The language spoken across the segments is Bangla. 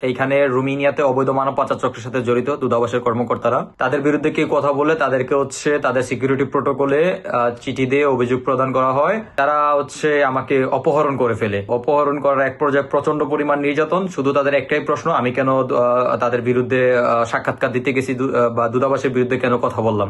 এইখানে রোমানিয়াতে অবৈধ মানব পাচার চক্রের সাথে জড়িত দূতাবাসের কর্মকর্তারা। তাদের বিরুদ্ধে কেউ কথা বলে তাদেরকে তাদের সিকিউরিটি প্রোটোকলে চিঠি দিয়ে অভিযোগ প্রদান করা হয়। তারা আমাকে অপহরণ করে ফেলে। অপহরণ করার এক পর্যায়ে প্রচন্ড পরিমাণ নির্যাতন। শুধু তাদের একটাই প্রশ্ন, আমি কেন তাদের বিরুদ্ধে সাক্ষাৎকার দিতে গেছি বা দূতাবাসের বিরুদ্ধে কেন কথা বললাম।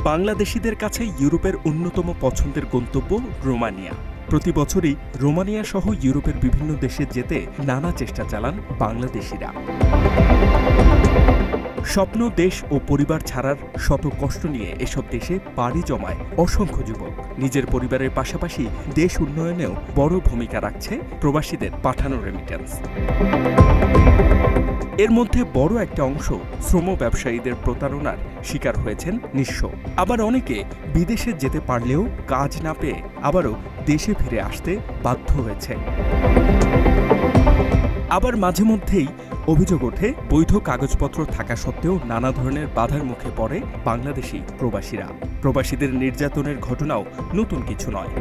বাংলাদেশিদের কাছে ইউরোপের অন্যতম পছন্দের গন্তব্য রোমানিয়া। প্রতি বছরই রোমানিয়া সহ ইউরোপের বিভিন্ন দেশে যেতে নানা চেষ্টা চালান বাংলাদেশিরা। স্বপ্ন, দেশ ও পরিবার ছাড়ার শত কষ্ট নিয়ে এসব দেশে পাড়ি জমায় অসংখ্য যুবক। নিজের পরিবারের পাশাপাশি দেশ উন্নয়নেও বড় ভূমিকা রাখছে প্রবাসীদের পাঠানো রেমিটেন্স। এর মধ্যে বড় একটা অংশ শ্রম ব্যবসায়ীদের প্রতারণার শিকার হয়েছেন নিঃস্ব। আবার অনেকে বিদেশে যেতে পারলেও কাজ না পেয়ে আবারও দেশে ফিরে আসতে বাধ্য হয়েছে। আবার মাঝে মধ্যেই অভিযোগ ওঠে বৈধ কাগজপত্র থাকা সত্ত্বেও নানা ধরনের বাধার মুখে পড়ে বাংলাদেশি প্রবাসীরা। প্রবাসীদের নির্যাতনের ঘটনাও নতুন কিছু নয়।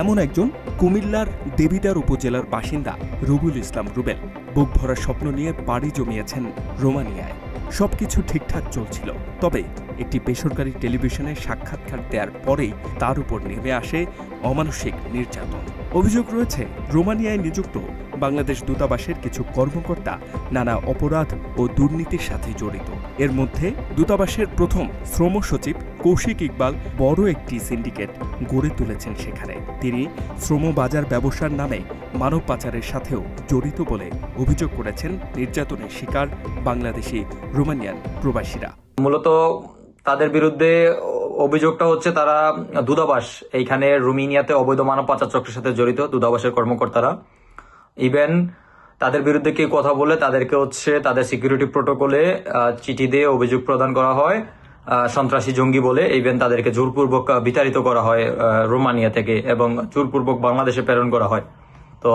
এমন একজন কুমিল্লার দেবিদ্বার উপজেলার বাসিন্দা রুবুল ইসলাম রুবেল বুক ভরা স্বপ্ন নিয়ে পাড়ি জমিয়েছেন রোমানিয়ায়। সবকিছু ঠিকঠাক চলছিল, তবে একটি বেসরকারি টেলিভিশনে সাক্ষাৎকার দেওয়ার পরেই তার উপর নেমে আসে অমানসিক নির্যাতন। অভিযোগ রয়েছে রোমানিয়ায় নিযুক্ত বাংলাদেশ দূতাবাসের কিছু কর্মকর্তা নানা অপরাধ ও দুর্নীতির সাথে জড়িত। এর মধ্যে দূতাবাসের প্রথম শ্রম সচিব কৌশিক ইকবাল বড় একটি সিন্ডিকেট গড়ে তুলেছেন সেখানে। তিনি শ্রম বাজার ব্যবসার নামে মানব পাচারের সাথেও জড়িত বলে অভিযোগ করেছেন নির্যাতনের শিকার বাংলাদেশি রোমানিয়ান প্রবাসীরা। মূলত তাদের বিরুদ্ধে অভিযোগটা তারা দূতাবাস এইখানে রোমানিয়াতে অবৈধ মানব পাচার চক্রের সাথে জড়িত দূতাবাসের কর্মকর্তারা। ইভেন তাদের বিরুদ্ধে কেউ কথা বলে তাদেরকে তাদের সিকিউরিটি প্রোটোকলে চিঠি দিয়ে অভিযোগ প্রদান করা হয় সন্ত্রাসী জঙ্গি বলে। ইভেন তাদেরকে জোরপূর্বক বিতাড়িত করা হয় রোমানিয়া থেকে এবং জোরপূর্বক বাংলাদেশে প্রেরণ করা হয়। তো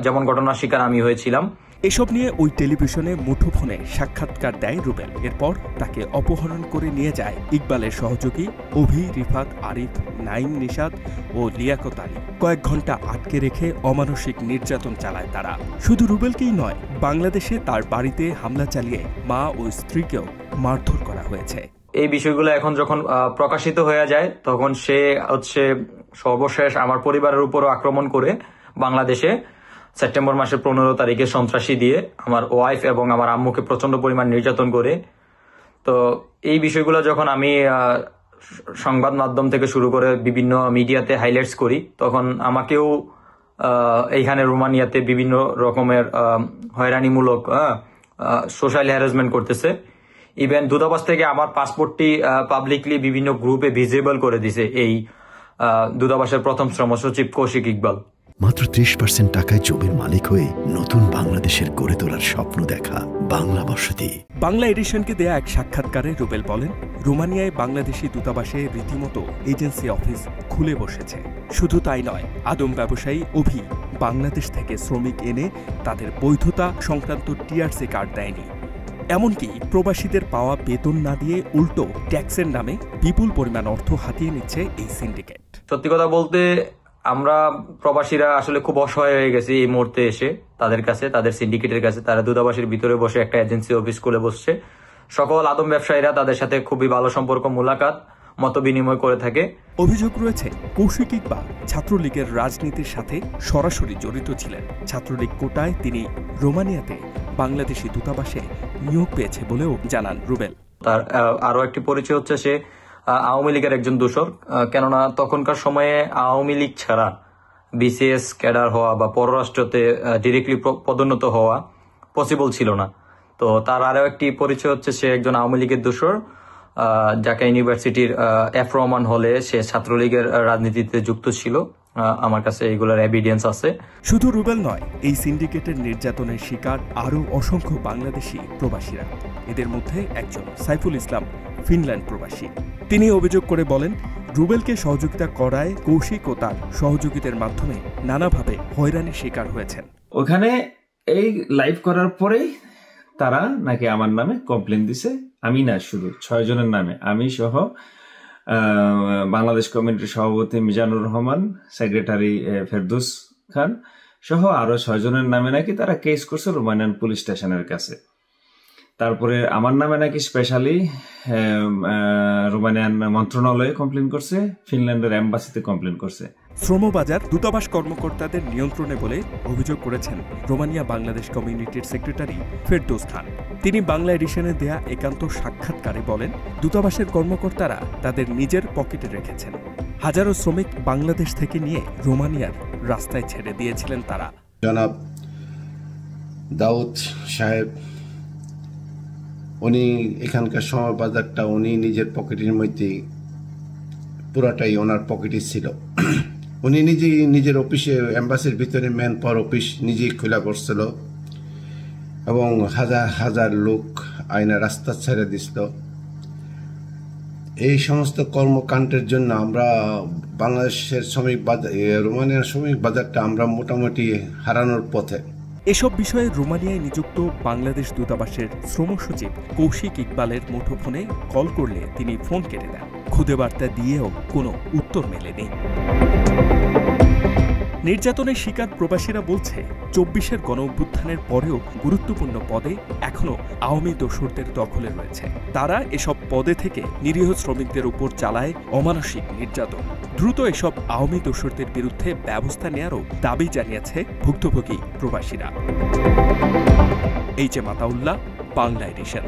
যেমন ঘটনার শিকার আমি হয়েছিলাম। এসব নিয়ে ওই টেলিভিশনে মুঠোফোনে সাক্ষাৎকার দেয় রুবেল। এরপর তাকে অপহরণ করে নিয়ে যায় ইকবালের সহযোগী অভি, রিফাত, আরিফ, নাইম, নিশাদ ও লিয়াকত আলী। কয়েক ঘন্টা আটকে রেখে অমানসিক নির্যাতন চালায় তারা। শুধু রুবেলকেই নয়, বাংলাদেশে তার বাড়িতে হামলা চালিয়ে মা ও স্ত্রীকেও মারধর করা হয়েছে। এই বিষয়গুলো এখন যখন প্রকাশিত হয়ে যায় তখন সে সর্বশেষ আমার পরিবারের উপরও আক্রমণ করে বাংলাদেশে সেপ্টেম্বর মাসের 15 তারিখে সন্ত্রাসী দিয়ে আমার ওয়াইফ এবং আমার আম্মুকে প্রচন্ড পরিমাণ নির্যাতন করে। তো এই বিষয়গুলো যখন আমি সংবাদ মাধ্যম থেকে শুরু করে বিভিন্ন মিডিয়াতে হাইলাইটস করি তখন আমাকেও এইখানে রোমানিয়াতে বিভিন্ন রকমের হয়রানিমূলক সোশ্যাল হ্যারাসমেন্ট করতেছে। ইভেন দূতাবাস থেকে আমার পাসপোর্টটি পাবলিকলি বিভিন্ন গ্রুপে ভিজিবল করে দিছে এই দূতাবাসের প্রথম শ্রম সচিব কৌশিক ইকবাল। মাত্র 30% টাকায় জমির মালিক হয়ে নতুন বাংলাদেশের গড়ে তোলার স্বপ্ন দেখা বাংলা বসতি। বাংলা এডিশনকে দেয়া এক সাক্ষাৎকারে রুবেল বলেন, রোমানিয়ায় বাংলাদেশি দূতাবাসে রীতিমতো এজেন্সি অফিস খুলে বসেছে। শুধু তাই নয়, আদম ব্যবসায়ী অভি বাংলাদেশ থেকে শ্রমিক এনে তাদের বৈধতা সংক্রান্ত টিআরসি কার্ড দেয়নি। এমনকি প্রবাসীদের পাওয়া বেতন না দিয়ে উল্টো ট্যাক্সের নামে বিপুল পরিমাণ অর্থ হাতিয়ে নিচ্ছে এই সিন্ডিকেট। সত্যি কথা বলতে আমরা প্রবাসীরা আসলে খুব অসহায় হয়ে গেছি এই মুহূর্তে এসে তাদের কাছে, তাদের সিন্ডিকেটের কাছে। তারা দূতাবাসের ভিতরে বসে একটা এজেন্সি অফিস খুলে বসছে। সকল আদম ব্যবসায়ীরা তাদের সাথে খুবই ভালো সম্পর্ক, মোলাকাত, মত বিনিময় করে থাকে। অভিযোগ রয়েছে কৌশিক ইকবাল ছাত্রলীগের রাজনীতির সাথে সরাসরি জড়িত ছিলেন। ছাত্রলীগ কোটায় তিনি রোমানিয়াতে বাংলাদেশি দূতাবাসে নিয়োগ পেয়েছে বলেও জানান রুবেল। তার আরো একটি পরিচয় সে আওয়ামী লীগের একজন দূষর। কেননা তখনকার সময়ে আওয়ামী লীগ ছাড়া বিসিএস ক্যাডার হওয়া বা পররাষ্ট্রতে ডিরেক্টলি পদোন্নত হওয়া পসিবল ছিল না। তো তার আরো একটি পরিচয় সে একজন আওয়ামী লীগের দূষর। ঢাকা ইউনিভার্সিটির এফ রহমান হলে সে ছাত্রলীগের রাজনীতিতে যুক্ত ছিল। আমার কাছে এইগুলোর এভিডেন্স আছে। শুধু রুবেল নয়, এই সিন্ডিকেটের নির্যাতনের শিকার আরও অসংখ্য বাংলাদেশি প্রবাসীরা। এদের মধ্যে একজন সাইফুল ইসলাম ফিনল্যান্ড প্রবাসী। তিনি অভিযোগ করে বলেন, রুবেলকে সহযোগিতা করায় কৌশিক ও তার সহযোগীদের মাধ্যমে নানাভাবে হয়রানির শিকার হয়েছেন। ওখানে এই লাইভ করার পরেই তারা নাকি আমার নামে কমপ্লেন দিছে। আমি না, শুধু 6 জনের নামে, আমি সহ বাংলাদেশ কমিউনিটির সভাপতি মিজানুর রহমান, সেক্রেটারি ফেরদৌস খান, সহ আরো 6 জনের নামে নাকি তারা কেস করছে রোমানিয়ান পুলিশ স্টেশনের কাছে। তারপরে আমার নামে নাকি স্পেশালি রোমানিয়ান মন্ত্রণালয়ে কমপ্লেন করছে, ফিনল্যান্ডের এম্বাসিতে কমপ্লেন করছে। শ্রমবাজার দূতাবাস কর্মকর্তাদের নিয়ন্ত্রণে বলে অভিযোগ করেছেন রোমানিয়া বাংলাদেশ কমিউনিটির সেক্রেটারি ফেরদৌস খান। তিনি বাংলা এডিশনে দেয়া একান্ত সাক্ষাৎকারে বলেন, দূতাবাসের কর্মকর্তারা তাদের নিজের পকেটে রেখেছেন। হাজারো শ্রমিক বাংলাদেশ থেকে নিয়ে রোমানিয়ার রাস্তায় ছেড়ে দিয়েছিলেন তারা। জনাব দাউদ সাহেব উনি এখানকার শ্রমবাজারটা উনি নিজের পকেটের মধ্যে পুরাটাই ওনার পকেটে ছিল। উনি নিজেই নিজের অফিসে এম্বাসির ভিতরে ম্যান পাওয়ার অফিস নিজেই খোলা করছিল এবং হাজার হাজার লোক আইনা রাস্তা ছেড়ে দিছিল। এই সমস্ত কর্মকাণ্ডের জন্য আমরা বাংলাদেশের শ্রমিক বাজার, রোমানিয়ার শ্রমিক বাজারটা আমরা মোটামুটি হারানোর পথে। এসব বিষয়ে রোমানিয়ায় নিযুক্ত বাংলাদেশ দূতাবাসের শ্রম সচিব কৌশিক ইকবালের মুঠোফোনে কল করলে তিনি ফোন কেটে দেন। খুদে বার্তা দিয়েও কোনো উত্তর মেলেনি। নির্যাতনের শিকার প্রবাসীরা বলছে, 24-এর গণঅভ্যুত্থানের পরেও গুরুত্বপূর্ণ পদে এখনও আওয়ামী দোসরদের দখলে রয়েছে। তারা এসব পদে থেকে নিরীহ শ্রমিকদের উপর চালায় অমানসিক নির্যাতন। দ্রুত এসব আওয়ামী দোসরদের বিরুদ্ধে ব্যবস্থা নেয়ারও দাবি জানিয়েছে ভুক্তভোগী প্রবাসীরা। H M Ataullah, Bangla addition.